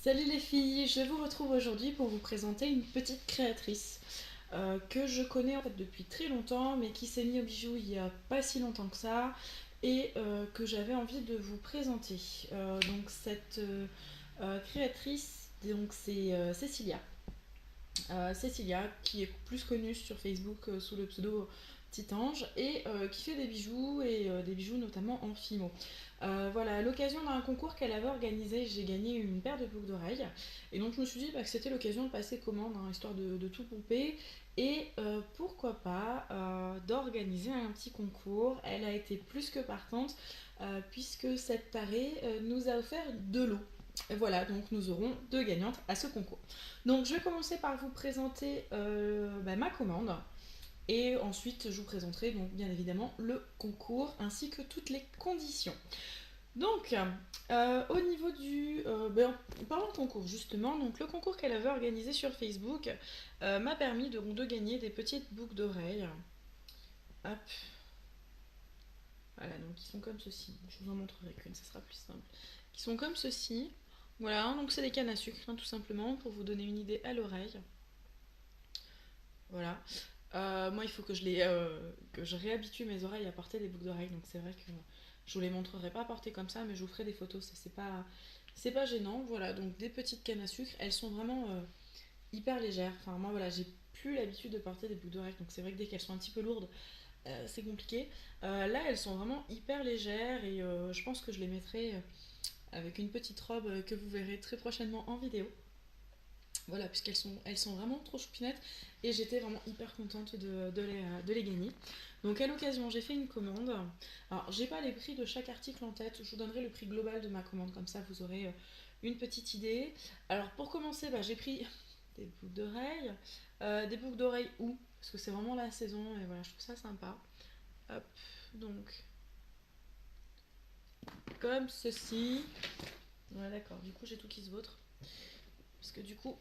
Salut les filles, je vous retrouve aujourd'hui pour vous présenter une petite créatrice que je connais en fait depuis très longtemps mais qui s'est mise au bijou il y a pas si longtemps que ça et que j'avais envie de vous présenter. Donc cette créatrice, donc c'est Cécilia. Cécilia qui est plus connue sur Facebook sous le pseudo Petit Ange et qui fait des bijoux et des bijoux notamment en fimo. Voilà, à l'occasion d'un concours qu'elle avait organisé, j'ai gagné une paire de boucles d'oreilles. Et donc je me suis dit que c'était l'occasion de passer commande, hein, histoire de tout pomper. Et pourquoi pas d'organiser un petit concours. Elle a été plus que partante, puisque cette tarée nous a offert de l'eau. Et voilà, donc nous aurons deux gagnantes à ce concours. Donc je vais commencer par vous présenter ma commande. Et ensuite, je vous présenterai donc bien évidemment le concours ainsi que toutes les conditions. Donc, au niveau du... parlons de concours justement. Donc, le concours qu'elle avait organisé sur Facebook m'a permis de gagner des petites boucles d'oreilles. Hop. Voilà, donc ils sont comme ceci. Je vous en montrerai qu'une, ça sera plus simple. Ils sont comme ceci. Voilà, donc c'est des cannes à sucre, hein, tout simplement, pour vous donner une idée à l'oreille. Voilà. Moi, il faut que je réhabitue mes oreilles à porter des boucles d'oreilles. Donc c'est vrai que je vous les montrerai pas portées comme ça, mais je vous ferai des photos. C'est pas gênant. Voilà, donc des petites cannes à sucre. Elles sont vraiment hyper légères. Enfin, moi, voilà, j'ai plus l'habitude de porter des boucles d'oreilles. Donc c'est vrai que dès qu'elles sont un petit peu lourdes, c'est compliqué. Là, elles sont vraiment hyper légères et je pense que je les mettrai avec une petite robe que vous verrez très prochainement en vidéo. Voilà, elles sont vraiment trop choupinettes et j'étais vraiment hyper contente de les gagner. Donc à l'occasion, j'ai fait une commande. Alors, j'ai pas les prix de chaque article en tête, je vous donnerai le prix global de ma commande, comme ça vous aurez une petite idée. Alors pour commencer, j'ai pris des boucles d'oreilles. Des boucles d'oreilles où parce que c'est vraiment la saison et voilà, je trouve ça sympa. Hop, donc comme ceci. Ouais, d'accord, du coup j'ai tout qui se vautre. Parce que du coup,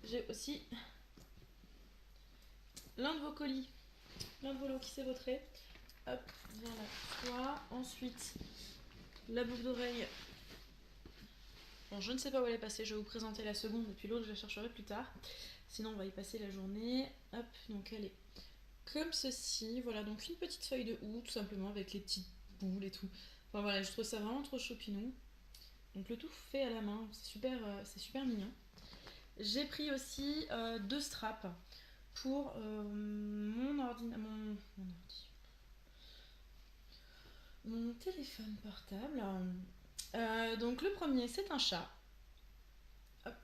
j'ai aussi l'un de vos colis, l'un de vos lots qui s'est vautré. Hop, viens là, toi. Ensuite, la boucle d'oreille. Bon, je ne sais pas où elle est passée, je vais vous présenter la seconde, et puis l'autre, je la chercherai plus tard. Sinon, on va y passer la journée. Hop, donc elle est comme ceci. Voilà, donc une petite feuille de houx, tout simplement, avec les petites boules et tout. Enfin voilà, je trouve ça vraiment trop choupinou. Donc le tout fait à la main, c'est super mignon. J'ai pris aussi deux straps pour mon téléphone portable. Donc le premier, c'est un chat. Hop.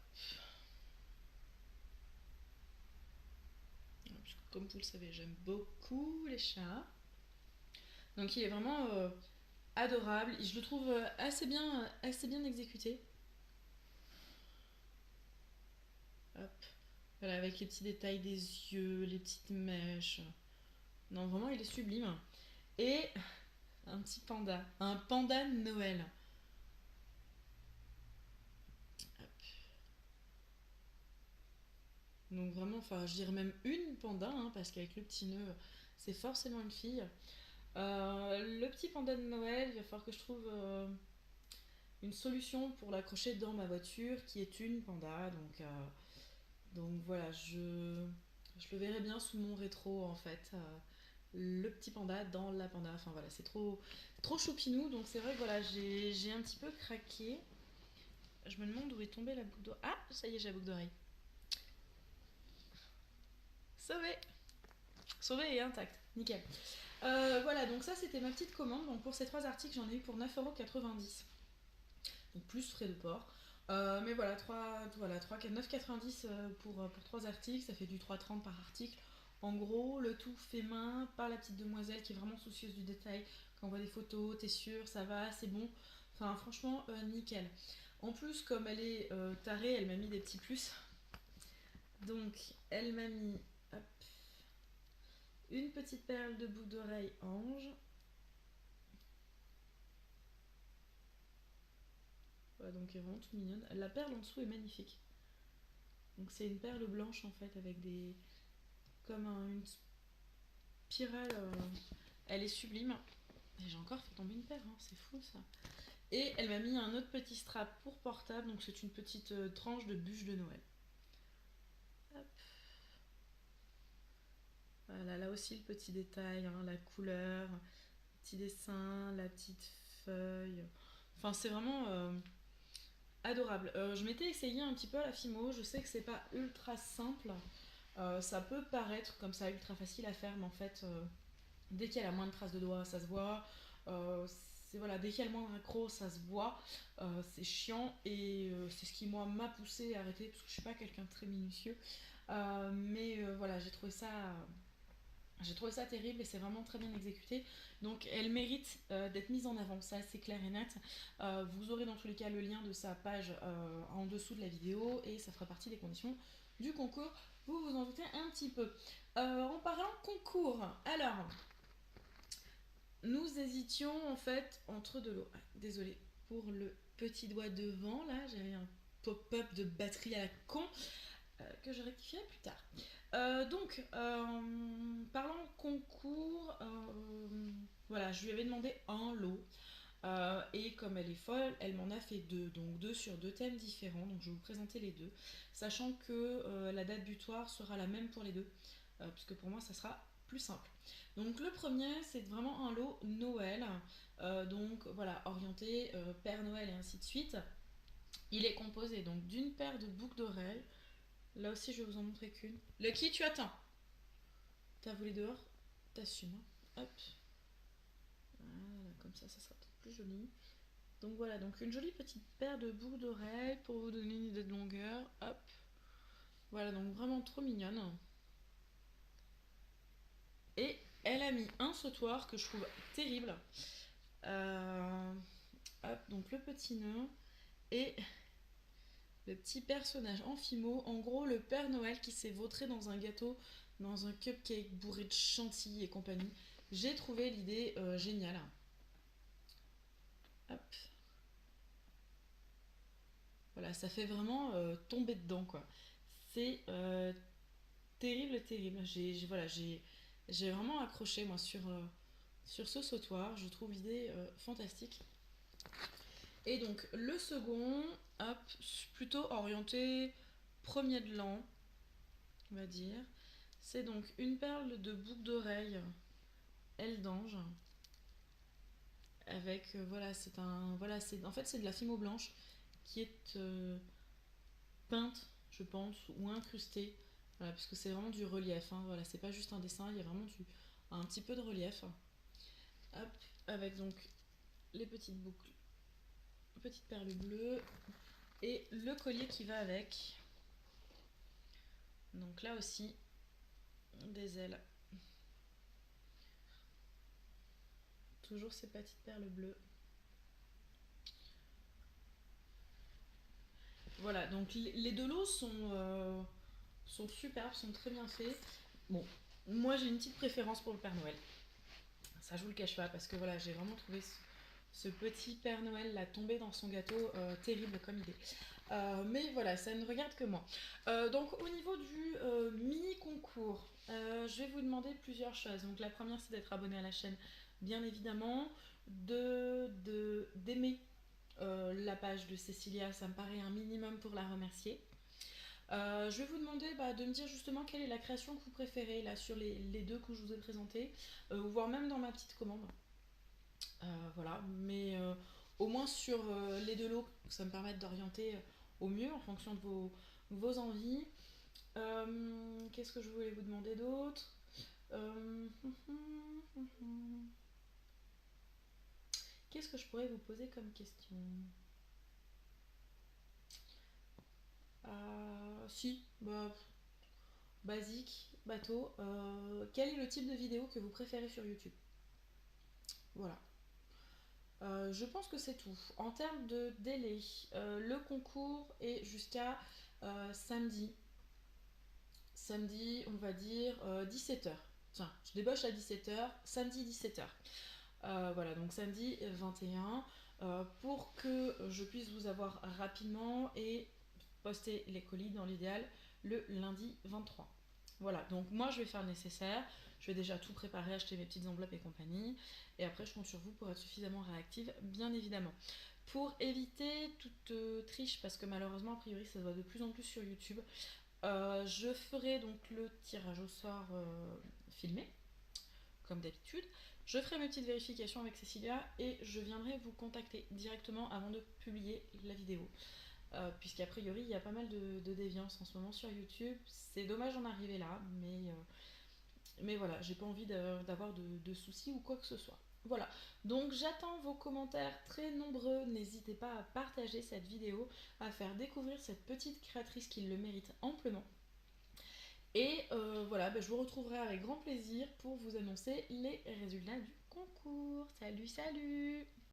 Comme vous le savez, j'aime beaucoup les chats. Donc il est vraiment adorable. Je le trouve assez bien exécuté. Hop. Voilà, avec les petits détails des yeux, les petites mèches. Non, vraiment, il est sublime. Et un panda de Noël. Donc vraiment, enfin, je dirais même une panda, hein, parce qu'avec le petit nœud, c'est forcément une fille. Le petit panda de Noël, il va falloir que je trouve une solution pour l'accrocher dans ma voiture, qui est une panda. Donc voilà, je le verrai bien sous mon rétro, en fait. Le petit panda dans la panda. Enfin voilà, c'est trop choupinou. Donc c'est vrai que voilà, j'ai un petit peu craqué. Je me demande où est tombée la boucle d'oreille. Ah, ça y est, j'ai la boucle d'oreille. Sauvé! Sauvé et intact. Nickel. Voilà, donc ça c'était ma petite commande. Donc pour ces trois articles, j'en ai eu pour 9,90 €. Donc plus frais de port. Mais voilà, 9,90 € pour 3 articles, ça fait du 3,30 € par article. En gros, le tout fait main par la petite demoiselle qui est vraiment soucieuse du détail. Quand on voit des photos, t'es sûr, ça va, c'est bon. Enfin, franchement, nickel. En plus, comme elle est tarée, elle m'a mis des petits plus. Donc, elle m'a mis hop, une petite perle de boucle d'oreille ange. Voilà, donc elle est vraiment toute mignonne. La perle en dessous est magnifique. Donc c'est une perle blanche en fait avec des une spirale. Elle est sublime. Et j'ai encore fait tomber une perle, hein, c'est fou ça. Et elle m'a mis un autre petit strap pour portable, donc c'est une petite tranche de bûche de Noël. Hop. Voilà, là aussi le petit détail, hein, la couleur, le petit dessin, la petite feuille. Enfin, c'est vraiment adorable. Je m'étais essayé un petit peu à la Fimo, je sais que c'est pas ultra simple. Ça peut paraître comme ça ultra facile à faire, mais en fait, dès qu'il y a la moindre trace de doigt, ça se voit. Voilà, dès qu'il y a le moindre accro, ça se voit. C'est chiant et c'est ce qui moi m'a poussé à arrêter parce que je suis pas quelqu'un de très minutieux. Mais voilà, j'ai trouvé ça terrible et c'est vraiment très bien exécuté. Donc elle mérite d'être mise en avant, ça c'est clair et net. Vous aurez dans tous les cas le lien de sa page en dessous de la vidéo et ça fera partie des conditions du concours. Vous vous en doutez un petit peu. En parlant concours, alors nous hésitions en fait entre de l'eau. Ah, désolée pour le petit doigt devant là, j'avais un pop-up de batterie à la con. Que je rectifierai plus tard. Parlant concours, voilà, je lui avais demandé un lot. Et comme elle est folle, elle m'en a fait deux, donc deux sur deux thèmes différents. Donc je vais vous présenter les deux, sachant que la date butoir sera la même pour les deux, puisque pour moi ça sera plus simple. Donc le premier, c'est vraiment un lot Noël, donc voilà, orienté Père Noël et ainsi de suite. Il est composé donc d'une paire de boucles d'oreilles. Là aussi, je vais vous en montrer qu'une. Lucky, tu attends. T'as volé dehors, t'assumes. Hop. Voilà, comme ça sera peut-être plus joli. Donc voilà, donc une jolie petite paire de boucles d'oreilles pour vous donner une idée de longueur. Hop. Voilà, donc vraiment trop mignonne. Et elle a mis un sautoir que je trouve terrible. Hop, donc le petit nœud. Et le petit personnage en fimo, en gros le Père Noël qui s'est vautré dans un gâteau, dans un cupcake bourré de chantilly et compagnie. J'ai trouvé l'idée géniale. Hop. Voilà, ça fait vraiment tomber dedans quoi. C'est terrible, terrible. J'ai vraiment accroché moi sur ce sautoir. Je trouve l'idée fantastique. Et donc le second, hop, plutôt orienté premier de l'an, on va dire. C'est donc une perle de boucle d'oreille aile d'ange avec voilà, c'est en fait c'est de la fimo blanche qui est peinte, je pense, ou incrustée. Voilà, parce que c'est vraiment du relief, hein, voilà, c'est pas juste un dessin, il y a vraiment un petit peu de relief. Hop, avec donc les petites boucles, petites perles bleues et le collier qui va avec. Donc là aussi, des ailes. Toujours ces petites perles bleues. Voilà, donc les deux lots sont superbes, sont très bien faits. Bon, moi j'ai une petite préférence pour le Père Noël. Ça, je vous le cache pas, parce que voilà, j'ai vraiment trouvé ce petit Père Noël là tombé dans son gâteau, terrible comme idée. Mais voilà, ça ne regarde que moi. Donc au niveau du mini concours, je vais vous demander plusieurs choses. Donc la première, c'est d'être abonné à la chaîne, bien évidemment, d'aimer la page de Cécilia, ça me paraît un minimum pour la remercier. Je vais vous demander de me dire justement quelle est la création que vous préférez là sur les deux que je vous ai présentés, voire même dans ma petite commande. Voilà, mais au moins sur les deux lots, ça me permet d'orienter au mieux en fonction de vos envies. Qu'est-ce que je voulais vous demander d'autre? Qu'est-ce que je pourrais vous poser comme question? Si, basique, bateau. Quel est le type de vidéo que vous préférez sur YouTube? Voilà. Je pense que c'est tout. En termes de délai, le concours est jusqu'à samedi. Samedi, on va dire 17h. Tiens, je débauche à 17h, samedi 17h. Voilà, donc samedi 21, pour que je puisse vous avoir rapidement et poster les colis dans l'idéal le lundi 23. Voilà, donc moi je vais faire le nécessaire, je vais déjà tout préparer, acheter mes petites enveloppes et compagnie, et après je compte sur vous pour être suffisamment réactive, bien évidemment. Pour éviter toute triche, parce que malheureusement, a priori, ça se voit de plus en plus sur YouTube, je ferai donc le tirage au sort filmé, comme d'habitude. Je ferai mes petites vérifications avec Cécilia et je viendrai vous contacter directement avant de publier la vidéo. Puisqu'a priori, il y a pas mal de déviance en ce moment sur YouTube. C'est dommage d'en arriver là, mais voilà, j'ai pas envie d'avoir de soucis ou quoi que ce soit. Voilà, donc j'attends vos commentaires très nombreux. N'hésitez pas à partager cette vidéo, à faire découvrir cette petite créatrice qui le mérite amplement. Et voilà, je vous retrouverai avec grand plaisir pour vous annoncer les résultats du concours. Salut, salut!